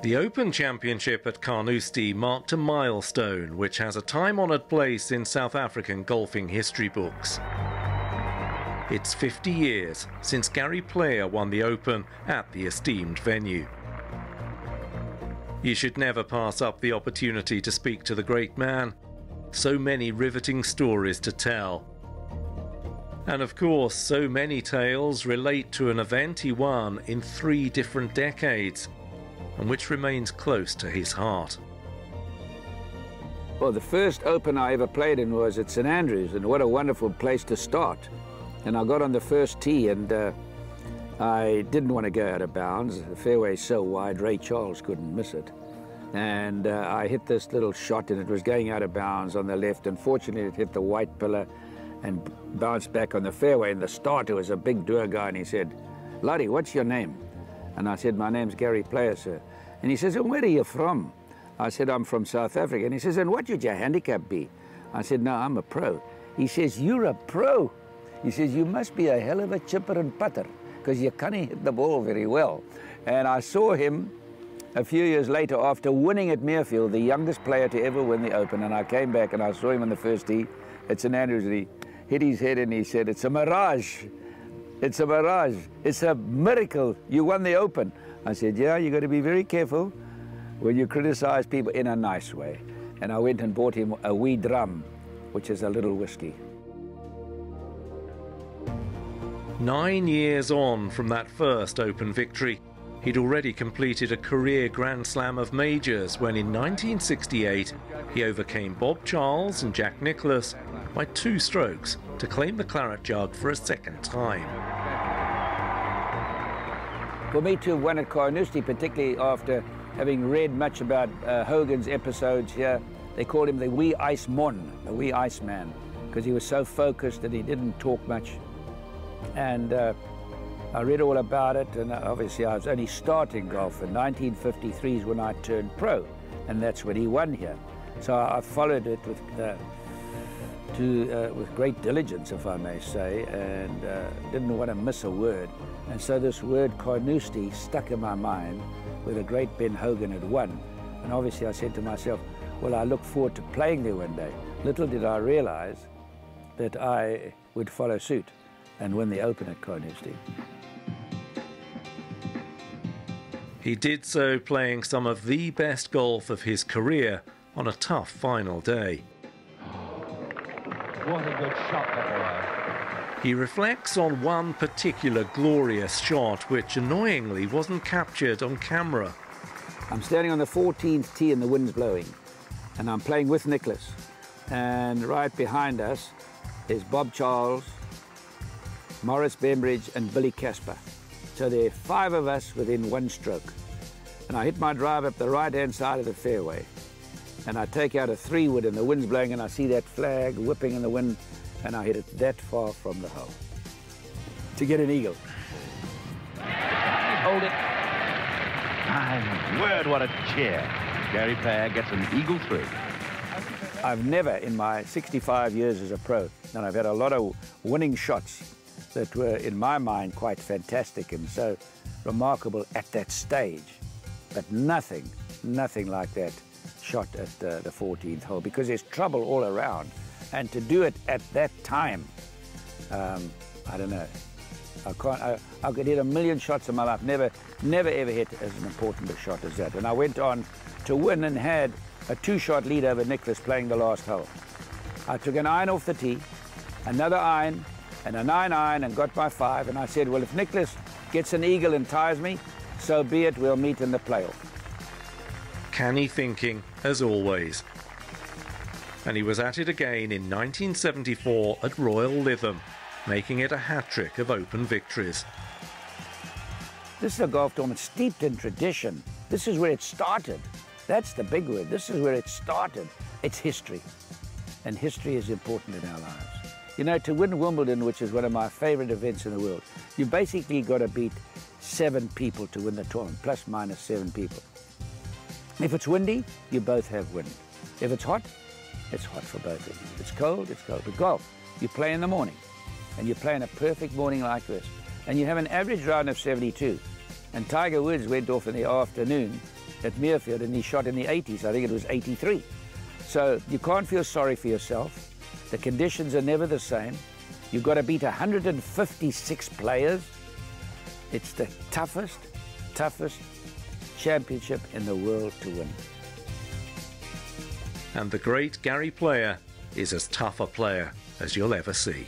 The Open Championship at Carnoustie marked a milestone which has a time-honoured place in South African golfing history books. It's 50 years since Gary Player won the Open at the esteemed venue. You should never pass up the opportunity to speak to the great man. So many riveting stories to tell. And of course, so many tales relate to an event he won in 3 different decades, and which remains close to his heart. Well, the first Open I ever played in was at St Andrews, and what a wonderful place to start. And I got on the first tee, and I didn't want to go out of bounds. The fairway's so wide, Ray Charles couldn't miss it. And I hit this little shot, and it was going out of bounds on the left. Unfortunately, it hit the white pillar and bounced back on the fairway. And the starter was a big Deur guy, and he said, "Larry, what's your name?" And I said, "My name's Gary Player, sir." And he says, "And where are you from?" I said, "I'm from South Africa." And he says, "And what would your handicap be?" I said, "No, I'm a pro." He says, "You're a pro?" He says, "You must be a hell of a chipper and putter, because you can't hit the ball very well." And I saw him a few years later after winning at Muirfield, the youngest player to ever win the Open. And I came back and I saw him on the first tee at St Andrews, and he hit his head and he said, "It's a mirage. It's a mirage. It's a miracle. You won the Open." I said, "Yeah, you got to be very careful when you criticize people in a nice way." And I went and bought him a wee drum, which is a little whiskey. 9 years on from that first Open victory, he'd already completed a career Grand Slam of majors when in 1968 he overcame Bob Charles and Jack Nicklaus by 2 strokes to claim the Claret Jug for a second time. For me to have won at Carnoustie, particularly after having read much about Hogan's episodes here, they called him the wee ice mon, the wee ice man, because he was so focused and he didn't talk much. And I read all about it, and obviously I was only starting golf. In 1953 is when I turned pro, and that's when he won here. So I followed it with great diligence, if I may say, and didn't want to miss a word. And so this word Carnoustie stuck in my mind, where the great Ben Hogan had won. And obviously I said to myself, well, I look forward to playing there one day. Little did I realize that I would follow suit and win the Open at Carnoustie. He did so playing some of the best golf of his career on a tough final day. What a good shot that was. He reflects on one particular glorious shot which annoyingly wasn't captured on camera. I'm standing on the 14th tee and the wind's blowing, and I'm playing with Nicklaus. And right behind us is Bob Charles, Maurice Bembridge and Billy Casper. So there are 5 of us within 1 stroke. And I hit my drive up the right-hand side of the fairway. And I take out a 3-wood and the wind's blowing and I see that flag whipping in the wind, and I hit it that far from the hole to get an eagle. Hold it. My word, what a cheer. Gary Player gets an eagle 3. I've never, in my 65 years as a pro, and I've had a lot of winning shots that were, in my mind, quite fantastic and so remarkable at that stage. But nothing like that shot at the 14th hole, because there's trouble all around. And to do it at that time, I don't know. I could hit a million shots in my life, never ever hit as an important a shot as that. And I went on to win and had a 2-shot lead over Nicklaus playing the last hole. I took an iron off the tee, another iron, and a 9-iron, and got my 5. And I said, well, if Nicklaus gets an eagle and ties me, so be it, we'll meet in the playoff. Canny thinking, as always. And he was at it again in 1974 at Royal Lytham, making it a hat-trick of Open victories. This is a golf tournament steeped in tradition. This is where it started. That's the big word. This is where it started. It's history. And history is important in our lives. You know, to win Wimbledon, which is one of my favorite events in the world, you basically got to beat 7 people to win the tournament, plus minus 7 people. If it's windy, you both have wind. If it's hot for both of you. If it's cold, it's cold. But golf, you play in the morning, and you play in a perfect morning like this, and you have an average round of 72. And Tiger Woods went off in the afternoon at Muirfield, and he shot in the 80s. I think it was 83. So you can't feel sorry for yourself. The conditions are never the same. You've got to beat 156 players. It's the toughest championship in the world to win. And the great Gary Player is as tough a player as you'll ever see.